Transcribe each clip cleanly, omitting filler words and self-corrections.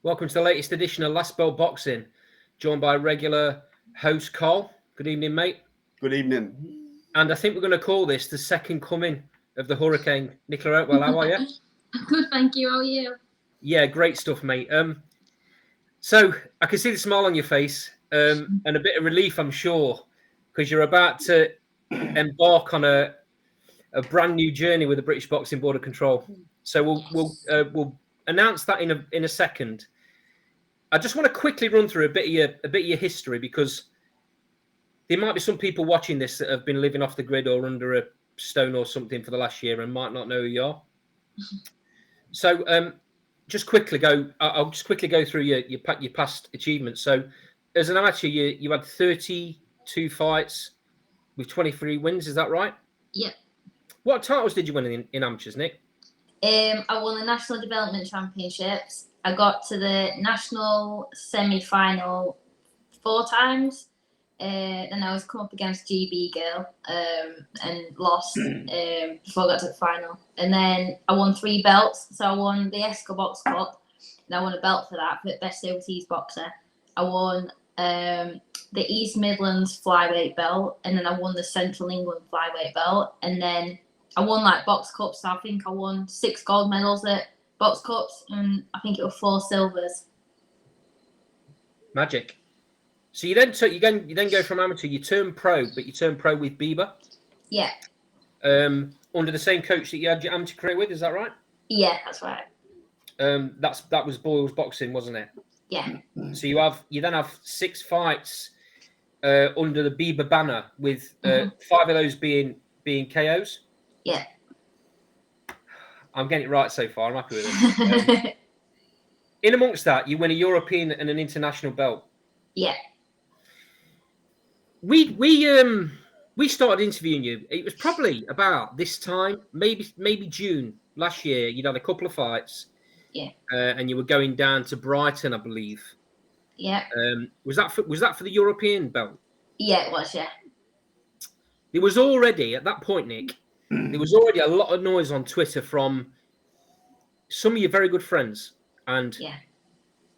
Welcome to the latest edition of Last Bell Boxing, joined by regular host Carl. Good evening, mate. Good evening. And I think we're going to call this the second coming of the Hurricane. Nicola Hopewell, how are you? Good, thank you. How are you? Yeah, great stuff, mate. So I can see the smile on your face and a bit of relief, I'm sure, because you're about to embark on a brand new journey with the British Boxing Board of Control. So we'll announce that in a second. I just want to quickly run through a bit of your history, because there might be some people watching this that have been living off the grid or under a stone or something for the last year and might not know who you are. So I'll just quickly go through your past achievements. So as an amateur, you had 32 fights with 23 wins. Is that right? Yep. What titles did you win in amateurs, Nick? I won the National Development Championships. I got to the national semi-final 4 times. Then I was come up against GB Girl and lost before I got to the final. And then I won 3 belts. So I won the Esco Box Cup, and I won a belt for that, for Best Overseas Boxer. I won the East Midlands Flyweight belt, and then I won the Central England Flyweight belt. And then I won like box cups. So I think I won 6 gold medals at box cups, and I think it was 4 silvers. Magic. So you then go from amateur, you turn pro, but you turn pro with BIBA. Yeah. Under the same coach that you had your amateur career with, is that right? Yeah, that's right. That was Boyle's Boxing, wasn't it? Yeah. So you then have 6 fights under the BIBA banner, with 5 of those being KOs. Yeah. I'm getting it right so far. I'm happy with it. In amongst that, you win a European and an international belt. Yeah. We started interviewing you. It was probably about this time, maybe June last year. You'd had a couple of fights. Yeah. And you were going down to Brighton, I believe. Yeah. Was that for the European belt? Yeah, it was. Yeah. There was already, at that point, Nick, there was already a lot of noise on Twitter from some of your very good friends and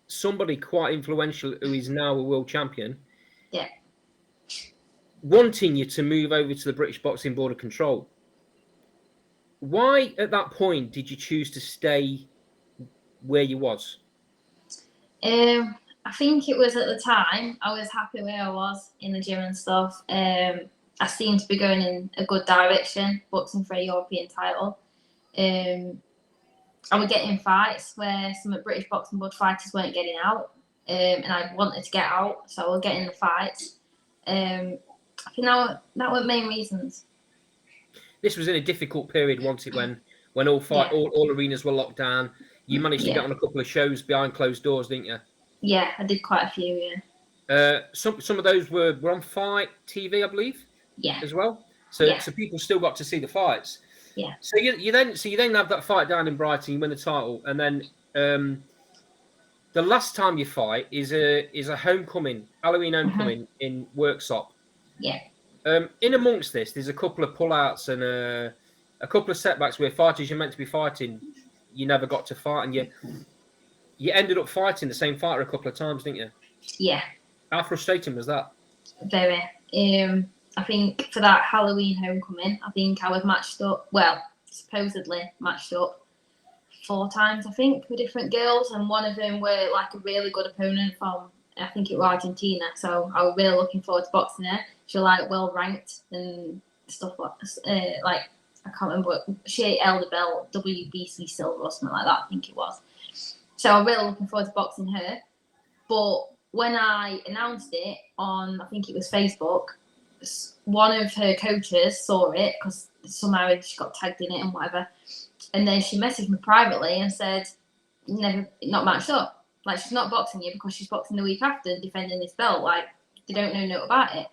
somebody quite influential who is now a world champion. Yeah. Wanting you to move over to the British Boxing Board of Control. Why, at that point, did you choose to stay where you was? I think it was at the time I was happy where I was in the gym and stuff. I seemed to be going in a good direction, boxing for a European title. I was getting fights where some of the British Boxing Board fighters weren't getting out, and I wanted to get out, so I was getting the fights. I think that were the main reasons. This was in a difficult period, wasn't it, when all arenas were locked down. You managed to get on a couple of shows behind closed doors, didn't you? Yeah, I did quite a few, yeah. Some of those were on Fight TV, I believe. Yeah. As well. So people still got to see the fights. Yeah. So you then have that fight down in Brighton, you win the title, and then the last time you fight is a homecoming, Halloween homecoming in Worksop. Yeah. In amongst this, there's a couple of pullouts and a couple of setbacks where fighters you're meant to be fighting, you never got to fight, and you ended up fighting the same fighter a couple of times, didn't you? Yeah. How frustrating was that? Very. I think for that Halloween homecoming, I think I was matched up. Well, supposedly matched up 4 times, I think, with different girls, and one of them were like a really good opponent from, I think it was Argentina. So I was really looking forward to boxing her. She was like well ranked and stuff like I can't remember. She held a belt, WBC silver or something like that, I think it was. So I'm really looking forward to boxing her. But when I announced it on, I think it was Facebook, one of her coaches saw it because somehow she got tagged in it and whatever. And then she messaged me privately and said, not matched up. Like, she's not boxing you because she's boxing the week after defending this belt. Like, they don't know nothing about it.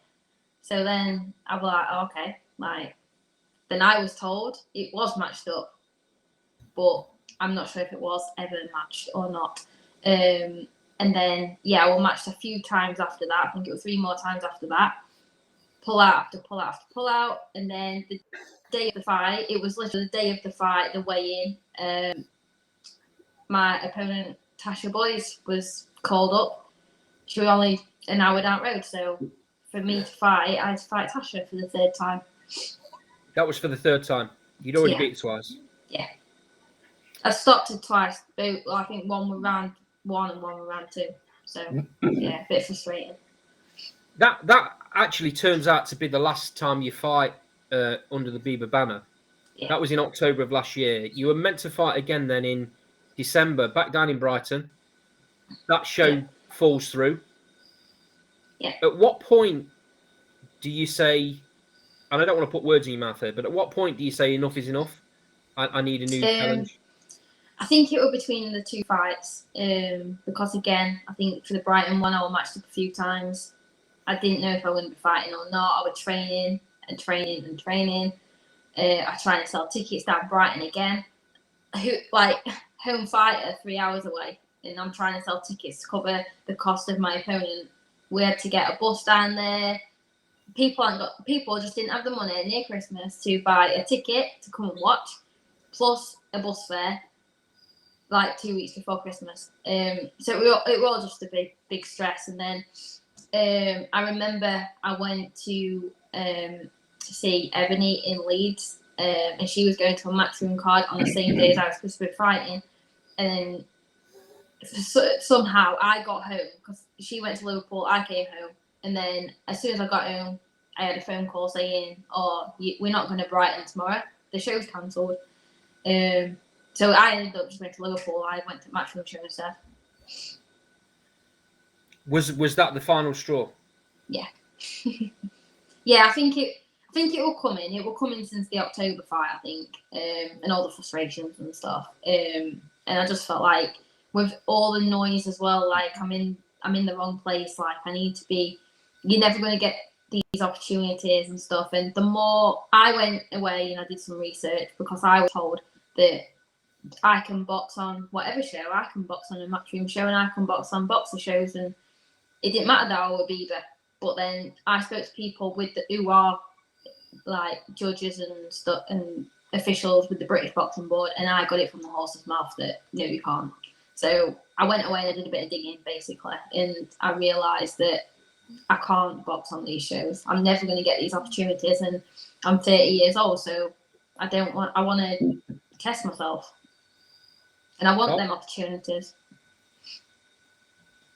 So then I was like, oh, okay. Like, then I was told it was matched up. But I'm not sure if it was ever matched or not. And then, I was matched a few times after that. I think it was 3 more times after that. Pull out after pull out after pull out. And then the day of the fight, it was literally the day of the fight, the weigh-in. My opponent Tasha Boys was called up. She was only an hour down the road, so for me to fight, I had to fight Tasha for the third time. That was for the third time. You'd already Yeah. beat her twice. Yeah. I stopped her twice. I think one was round 1 and one was round 2. So, yeah, a bit frustrating. That actually turns out to be the last time you fight under the BIBA banner. Yeah. That was in October of last year. You were meant to fight again then in December, back down in Brighton. That show falls through. Yeah. At what point do you say, and I don't want to put words in your mouth here, but at what point do you say enough is enough? I need a new challenge? I think it was between the 2 fights because, again, I think for the Brighton one, I was matched up a few times. I didn't know if I wouldn't be fighting or not. I was training and training and training. I tried to sell tickets down Brighton again. Home fighter 3 hours away, and I'm trying to sell tickets to cover the cost of my opponent. We had to get a bus down there. People just didn't have the money near Christmas to buy a ticket to come and watch, plus a bus fare, like 2 weeks before Christmas. So it was just a big stress. And then I remember I went to see Ebony in Leeds, and she was going to a matchroom card on the same day as I was supposed to be fighting. And somehow I got home because she went to Liverpool, I came home, and then as soon as I got home, I had a phone call saying, we're not going to Brighton tomorrow. The show's cancelled. So I ended up just going to Liverpool. I went to matchroom show instead. Was that the final straw? Yeah. Yeah, I think it will come in. It will come in since the October fight, I think, and all the frustrations and stuff. And I just felt like with all the noise as well, like I'm in the wrong place. Like I need to be. You're never going to get these opportunities and stuff. And the more I went away and I did some research, because I was told that I can box on whatever show. I can box on a matchroom show and I can box on boxer shows, and it didn't matter that I was BIBA. But then I spoke to people who are like judges and stuff and officials with the British Boxing Board, and I got it from the horse's mouth that no, you can't. So I went away and I did a bit of digging basically, and I realised that I can't box on these shows. I'm never going to get these opportunities, and I'm 30 years old, so I want to test myself, and I want them opportunities.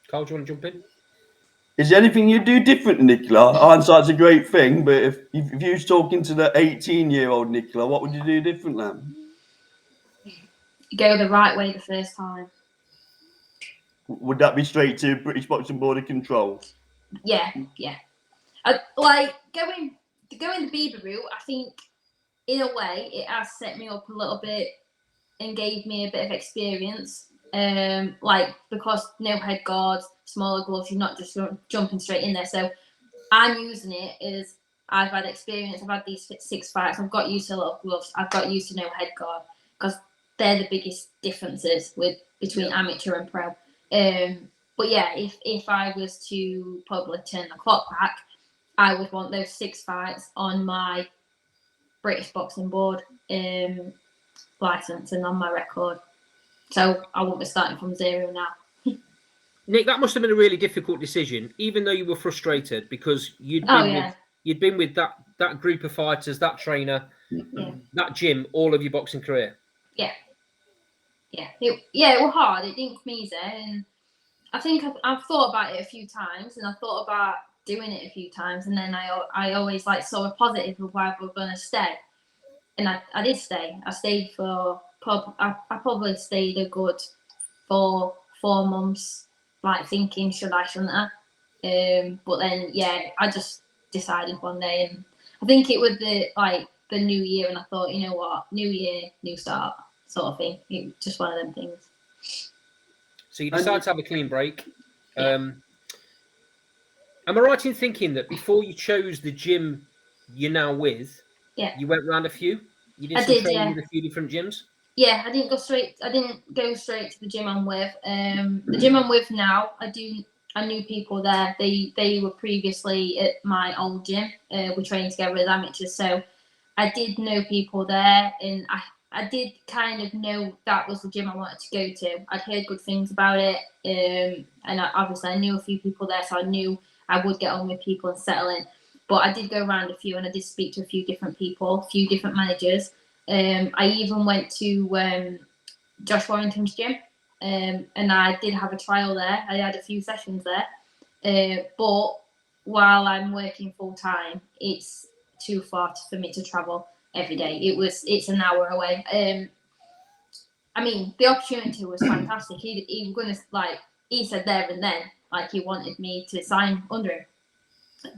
Carl, do you want to jump in? Is there anything you do different, Nicola? Hindsight's a great thing, but if you was talking to the 18-year-old Nicola, what would you do different then? Go the right way the first time. Would that be straight to British Boxing Board of Control? Yeah. Like going the BIBA route, I think in a way it has set me up a little bit and gave me a bit of experience. Because no head guards, smaller gloves, you're not just jumping straight in there. So I'm using it as I've had experience. I've had these 6 fights. I've got used to a lot of gloves. I've got used to no head guard, because they're the biggest differences between amateur and pro. But yeah, if I was to probably turn the clock back, I would want those 6 fights on my British Boxing Board license and on my record. So I won't be starting from zero now. Nick, that must have been a really difficult decision, even though you were frustrated because you'd been with that group of fighters, that trainer, that gym, all of your boxing career. Yeah. It was hard. It didn't come easy, and I think I've thought about it a few times, and I thought about doing it a few times, and then I always saw a positive of why we're going to stay, and I did stay. I stayed for I probably stayed a good 4 months, thinking shouldn't I? But then I just decided one day, and I think it was the new year, and I thought, you know what, new year, new start sort of thing. It was just one of them things. So you decided to have a clean break. Am I right in thinking that before you chose the gym you're now with, you went around a few? You did some training with a few different gyms? Yeah, I didn't go straight to the gym I'm with. The gym I'm with now, I knew people there. They were previously at my old gym. We trained together with amateurs, so I did know people there, and I did kind of know that was the gym I wanted to go to. I'd heard good things about it, and obviously I knew a few people there, so I knew I would get on with people and settle in. But I did go around a few, and I did speak to a few different people, a few different managers. I even went to Josh Warrington's gym, and I did have a trial there. I had a few sessions there, but while I'm working full time, it's too far for me to travel every day. It's an hour away. I mean, the opportunity was fantastic. He was gonna he said there and then he wanted me to sign under him,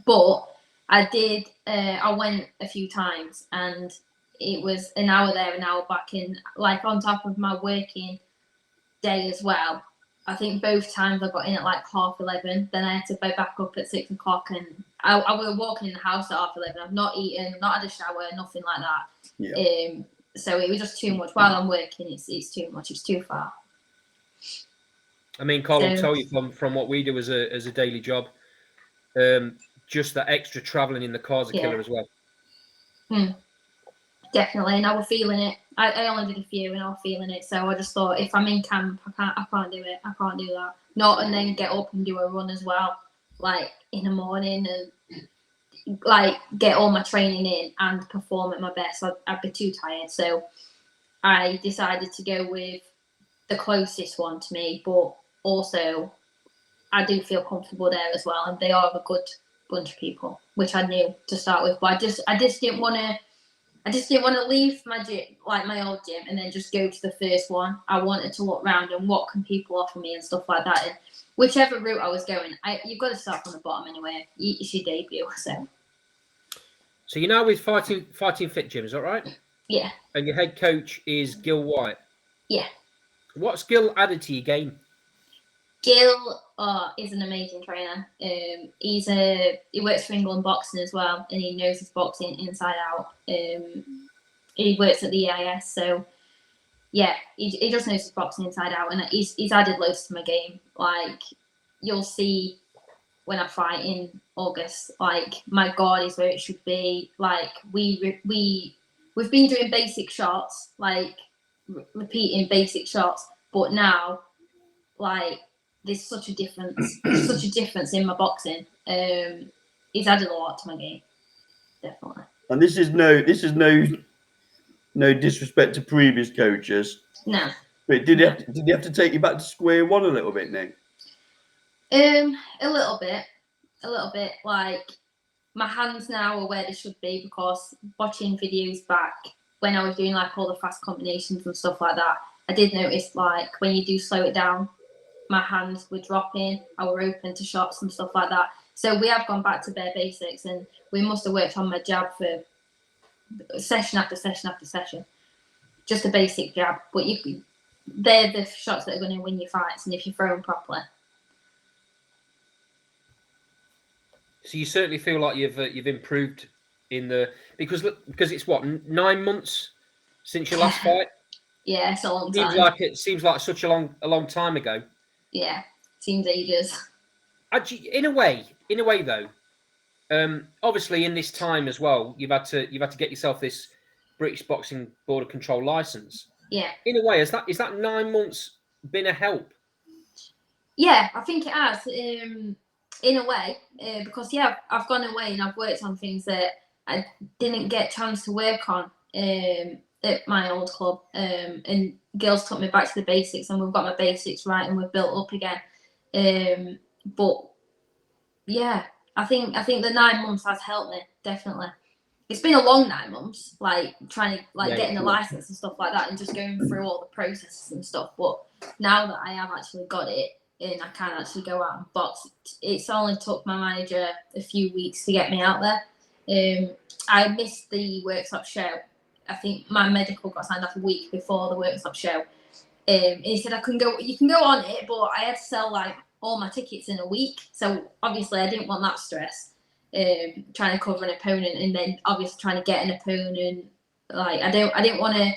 but I went a few times, and it was an hour there, an hour back, and on top of my working day as well. I think both times I got in at 11:30. Then I had to be back up at 6 o'clock, and I was walking in the house at 11:30. I've not eaten, not had a shower, nothing like that. Yeah. So it was just too much. While I'm working, it's too much. It's too far. I mean, Carl will tell you from what we do as a daily job, just that extra travelling in the car's a killer as well. Definitely, and I was feeling it. I only did a few, and I was feeling it. So I just thought, if I'm in camp, I can't do it. I can't do that. Not and then get up and do a run as well, in the morning, and get all my training in and perform at my best. I'd be too tired. So I decided to go with the closest one to me, but also I do feel comfortable there as well, and they are a good bunch of people, which I knew to start with. But I just didn't want to. I just didn't want to leave my gym, my old gym, and then just go to the first one. I wanted to look around and what can people offer me and stuff like that. And whichever route I was going, you've got to start from the bottom anyway. It's your debut, so. So you're now with Fighting Fit Gym, is that right? Yeah. And your head coach is Gil White. Yeah. What's Gil added to your game? Gil is an amazing trainer. He works for England Boxing as well, and he knows his boxing inside out. He works at the EIS, so yeah, he just knows his boxing inside out, and he's added loads to my game. You'll see when I fight in August, my guard is where it should be. We've been doing basic shots, repeating basic shots, but now there's such a difference in my boxing. He's added a lot to my game, definitely. And this is no disrespect to previous coaches. No. But did he have to take you back to square one a little bit, Nick? A little bit. My hands now are where they should be, because watching videos back when I was doing all the fast combinations and stuff like that, I did notice when you do slow it down, my hands were dropping. I were open to shots and stuff like that. So we have gone back to bare basics, and we must have worked on my jab for session after session after session. Just a basic jab, but they're the shots that are going to win your fights, and if you throw them properly. So you certainly feel like you've improved because it's what, 9 months since your last fight. Yeah, it's a long time. It seems like such a long time ago. Yeah, seems ages. Actually, in a way though, obviously in this time as well, you've had to get yourself this British Boxing Board of Control license. Yeah. In a way, is that 9 months been a help? Yeah, I think it has. In a way, because I've gone away and I've worked on things that I didn't get a chance to work on at my old club, and Gil's took me back to the basics, and we've got my basics right, and we've built up again. But yeah, I think the 9 months has helped me, definitely. It's been a long 9 months, trying to getting the license and stuff like that, and just going through all the processes and stuff. But now that I have actually got it, and I can actually go out and box, it's only took my manager a few weeks to get me out there. I missed the workshop show. I think my medical got signed off a week before the workshop show. And he said you can go on it, but I had to sell all my tickets in a week. So obviously I didn't want that stress. Trying to cover an opponent, and then obviously trying to get an opponent. I didn't want to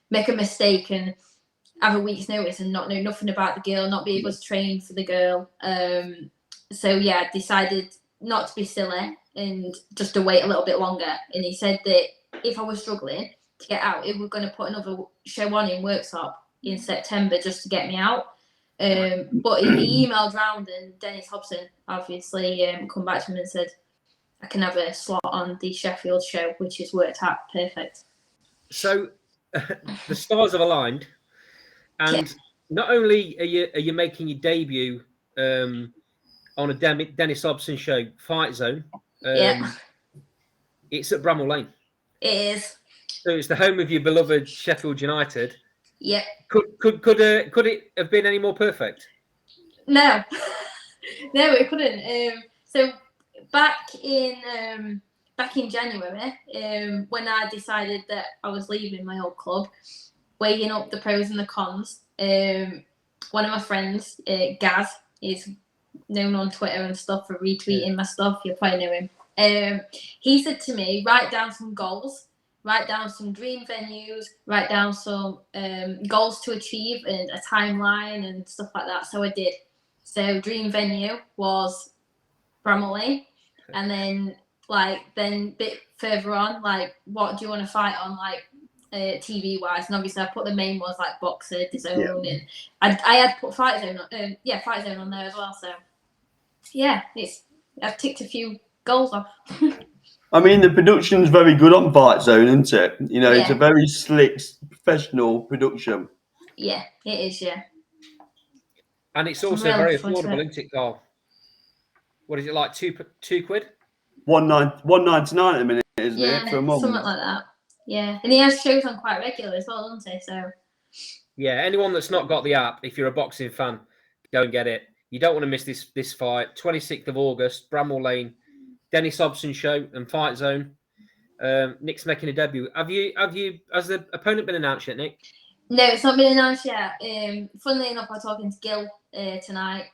make a mistake and have a week's notice and not know nothing about the girl, not be able to train for the girl. So yeah, I decided not to be silly and just to wait a little bit longer. And he said that if I was struggling, to get out. It was going to put another show on in Worksop in September just to get me out. But he emailed round, and Dennis Hobson obviously come back to him and said, I can have a slot on the Sheffield show, which has worked out perfect. So the stars have aligned, and not only are you making your debut on a Dennis Hobson show, Fight Zone, it's at Bramall Lane. It is. So it's the home of your beloved Sheffield United. Yep. Could it have been any more perfect? No, no, it couldn't. So back in January, when I decided that I was leaving my old club, weighing up the pros and the cons, one of my friends, Gaz, is known on Twitter and stuff for retweeting my stuff. You'll probably know him. He said to me, write down some goals, write down some dream venues, write down some goals to achieve and a timeline and stuff like that. So I did. So dream venue was Bramall Lane, and then a bit further on, like, what do you want to fight on, like, TV wise? And obviously I put the main ones like Boxer, DAZN, and I had put Fight Zone on, Fight Zone on there as well. So yeah, I've ticked a few goals off. I mean, the production's very good on Fight Zone, isn't it? You know, it's a very slick, professional production. Yeah, it is. Yeah. And it's also very affordable, isn't it, Carl? What is it, like £2? $1.99 at the minute, isn't it, for a month? Something like that. Yeah, and he has shows on quite regular as well, doesn't he? So. Yeah, anyone that's not got the app, if you're a boxing fan, go and get it. You don't want to miss this fight. 26th of August, Bramall Lane, Dennis Hobson show and Fight Zone. Nick's making a debut. Has the opponent been announced yet, Nick? No, it's not been announced yet. Funnily enough, I was talking to Gil tonight.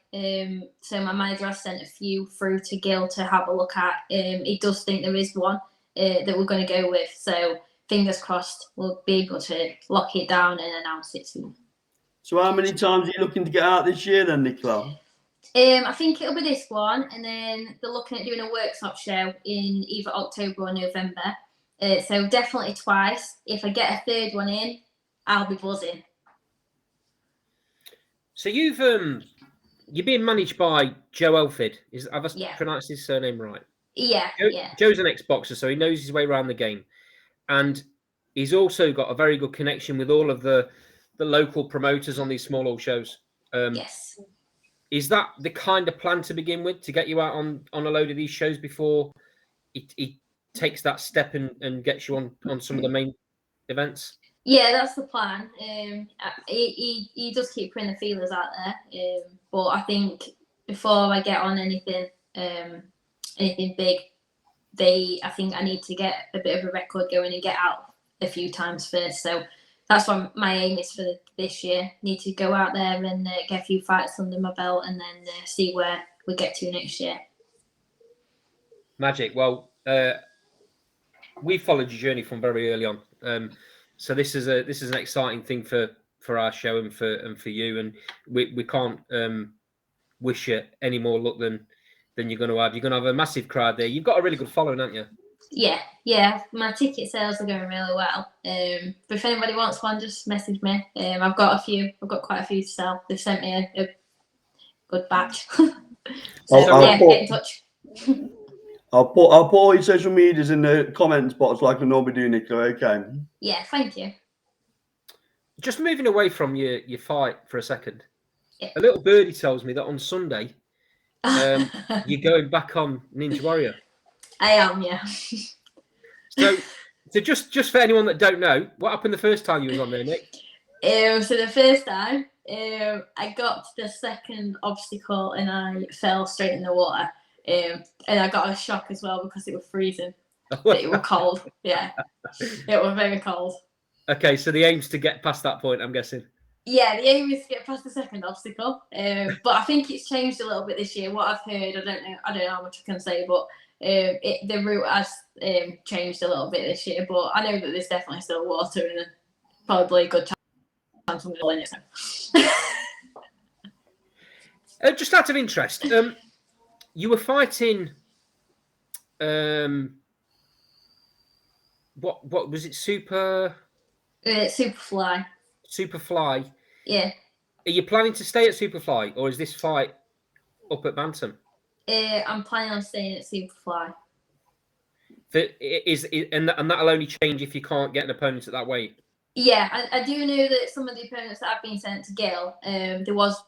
So my manager has sent a few through to Gil to have a look at. He does think there is one that we're going to go with. So fingers crossed, we'll be able to lock it down and announce it soon. So how many times are you looking to get out this year then, Nicola? I think it'll be this one, and then they're looking at doing a workshop show in either October or November. So definitely twice. If I get a third one in, I'll be buzzing. So you're being managed by Joe Elford. Have I pronounced his surname right? Yeah, Joe's an ex-boxer, so he knows his way around the game, and he's also got a very good connection with all of the local promoters on these small old shows. Yes. Is that the kind of plan to begin with, to get you out on a load of these shows before he takes that step and gets you on some of the main events? Yeah, that's the plan. He does keep putting the feelers out there, but I think before I get on anything big, I think I need to get a bit of a record going and get out a few times first. So that's what my aim is for this year. Need to go out there and get a few fights under my belt, and then see where we get to next year. Magic. Well, we followed your journey from very early on. So this is an exciting thing for our show and for you, and we can't wish you any more luck than you're going to have. You're going to have a massive crowd there. You've got a really good following, haven't you? Yeah. My ticket sales are going really well. But if anybody wants one, just message me. I've got quite a few to sell. They've sent me a good batch. Get in touch. I'll put all your social medias in the comments box like I normally do, Nicola. Okay. Yeah, thank you. Just moving away from your fight for a second. Yeah. A little birdie tells me that on Sunday, you're going back on Ninja Warrior. I am, yeah. So just for anyone that don't know, what happened the first time you was on there, Nick? So the first time, I got to the second obstacle and I fell straight in the water. And I got a shock as well because it was freezing. But it was cold. Yeah, it was very cold. Okay, so the aim's to get past that point, I'm guessing. Yeah, the aim is to get past the second obstacle. But I think it's changed a little bit this year. What I've heard, I don't know how much I can say, but the route has changed a little bit this year. But I know that there's definitely still water and probably a good chance I'm going to win it. So. Just out of interest, you were fighting what was it? Superfly. Superfly. Yeah. Are you planning to stay at Superfly, or is this fight up at Bantam? I'm planning on staying at Superfly. And that'll only change if you can't get an opponent at that weight. Yeah, I do know that some of the opponents that have been sent to Gil, there was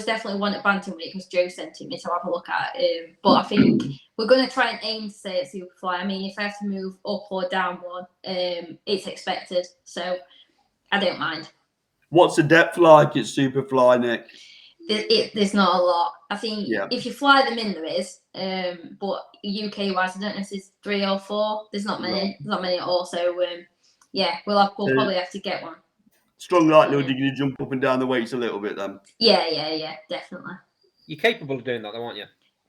definitely one at bantamweight because Joe sent it me to have a look at. But I think we're going to try and aim to stay at Superfly. I mean, if I have to move up or down one, it's expected, so I don't mind. What's the depth like at Superfly, Nick? There's not a lot. I think if you fly them in, there is. But UK wise, I don't know if there's 3 or 4. There's not many. There's not many at all. So we'll probably have to get one. Strong likelihood you're going to jump up and down the weights a little bit then. Yeah, definitely. You're capable of doing that, though, aren't you?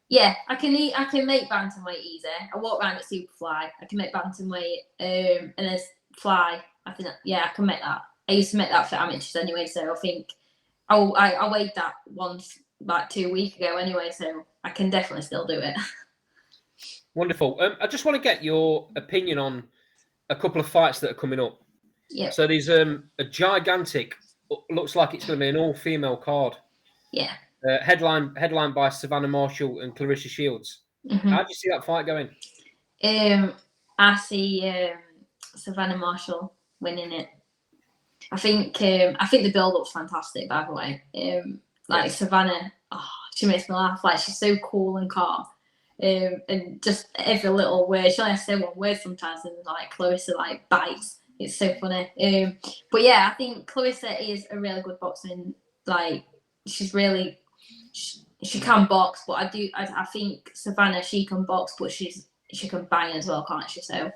Yeah, I can make bantamweight easy. I walk around at Superfly. I can make bantamweight, and then fly. I think I can make that. I used to make that for amateurs anyway, so I think I weighed that once about 2 weeks ago anyway, so I can definitely still do it. Wonderful. I just want to get your opinion on a couple of fights that are coming up. Yeah. So there's a gigantic, looks like it's going to be an all-female card. Yeah. Headlined by Savannah Marshall and Clarissa Shields. Mm-hmm. How do you see that fight going? I see Savannah Marshall winning it. I think the build-up's fantastic, by the way. Savannah, she makes me laugh. Like, she's so cool and calm. And just every little word, she only has to say one word sometimes, and like Clarissa like bites. It's so funny. But yeah, I think Clarissa is a really good boxer. And, like, she's really she can box, but I think Savannah, she can box, but she can bang as well, can't she? So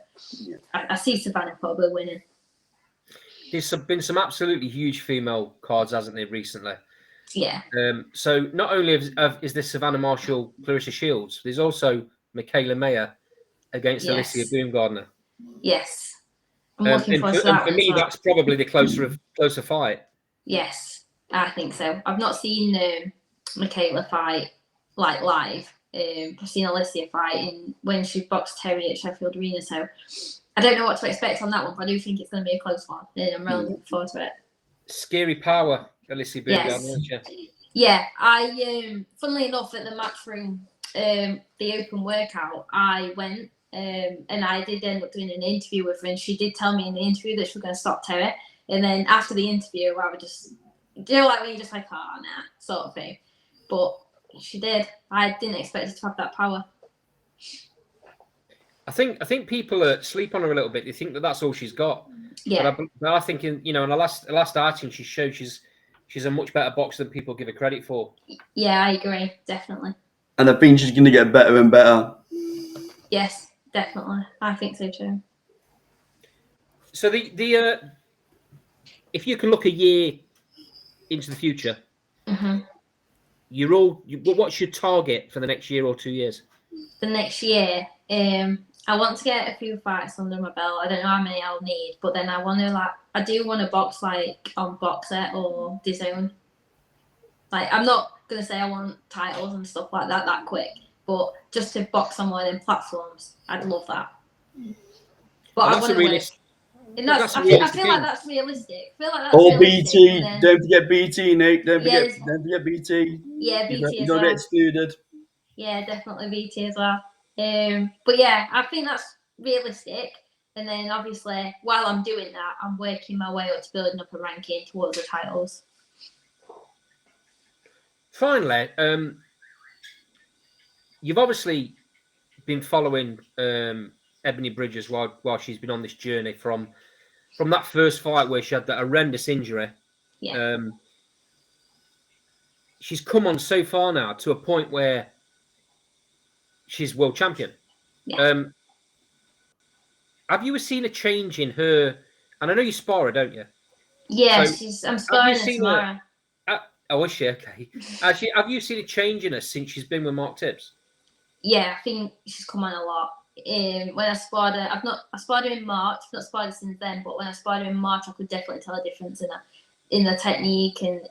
I see Savannah probably winning. There's been some absolutely huge female cards, hasn't there, recently? Yeah. So not only is this Savannah Marshall, Clarissa Shields, there's also Michaela Mayer against Alicia Baumgardner. Yes. I'm looking forward to that. For me, that's probably the closer fight. Yes, I think so. I've not seen Michaela fight like live. I've seen Alicia fight when she boxed Terry at Sheffield Arena, so I don't know what to expect on that one, but I do think it's going to be a close one. I'm really looking forward to it. Scary power, Alicia Baumgardner. Yeah, I funnily enough at the Matchroom, the open workout, I went and I did end up doing an interview with her, and she did tell me in the interview that she was going to stop Terry. And then after the interview, I would just, like when you're just like, nah, sort of thing. But she did. I didn't expect her to have that power. I think people sleep on her a little bit. They think that that's all she's got. Yeah. But I think in the last outing she showed she's a much better boxer than people give her credit for. Yeah, I agree, definitely. And I think she's going to get better and better. Yes, definitely. I think so too. So if you can look a year into the future, what's your target for the next year or 2 years? The next year, I want to get a few fights under my belt. I don't know how many I'll need, but then I do want to box like on Boxer or DAZN. Like, I'm not gonna say I want titles and stuff like that quick, but just to box on one of them platforms, I'd love that. But I want to win. I feel like that's realistic. Or BT. Don't forget BT, Nate. Don't forget BT. Yeah, BT as well. You don't get excluded. Yeah, definitely BT as well. But yeah, I think that's realistic. And then obviously, while I'm doing that, I'm working my way up to building up a ranking towards the titles. Finally, you've obviously been following Ebony Bridges while she's been on this journey from that first fight where she had that horrendous injury. Yeah. She's come on so far now to a point where she's world champion. Yeah. Have you seen a change in her? And I know you spar her, don't you? Yeah, I'm sparring her tomorrow. Oh, is she? Okay. Actually, have you seen a change in her since she's been with Mark Tibbs? Yeah, I think she's come on a lot. When I sparred her, I sparred her in March. I've not sparred her since then, but when I sparred her in March, I could definitely tell a difference in the technique and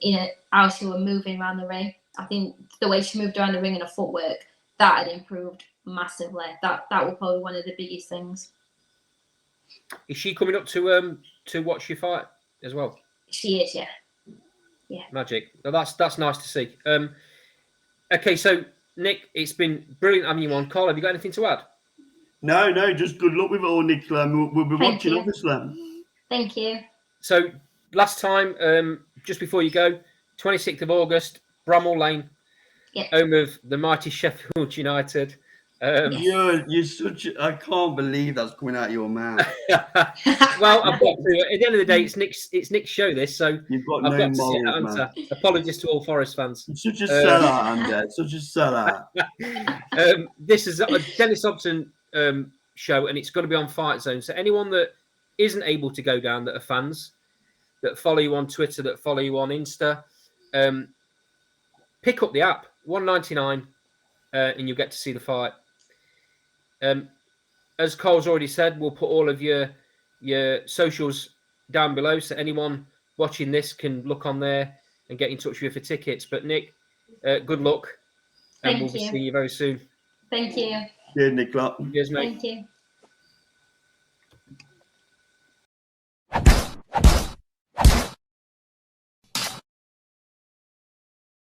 how she was moving around the ring. I think the way she moved around the ring and her footwork, that had improved massively. That was probably one of the biggest things. Is she coming up to watch you fight as well? She is, yeah. Yeah. Magic. Well, that's nice to see. Okay, so Nick, it's been brilliant having you on. Carl, have you got anything to add? No, just good luck with it all, Nicola. And we'll be Thank watching, you. obviously. Thank you. So last time, just before you go, 26th of August, Bramall Lane, Yeah. home of the mighty Sheffield United. You're such. I can't believe that's coming out of your mouth. Well, I've got to. At the end of the day, it's Nick's show. This, so You've got I've no got to say morals, that man. answer. Apologies to all Forest fans. You're such a sellout, Andy. Such a sellout. This is a Dennis Hobson show, and it's going to be on Fight Zone. So anyone that isn't able to go down, that are fans, that follow you on Twitter, that follow you on Insta, pick up the app, $1.99, and you'll get to see the fight. As Cole's already said, we'll put all of your socials down below, so anyone watching this can look on there and get in touch with you for tickets. But Nick, good luck, and we'll be seeing you very soon. Thank you. Cheers, Nicola. Cheers, mate. Thank you.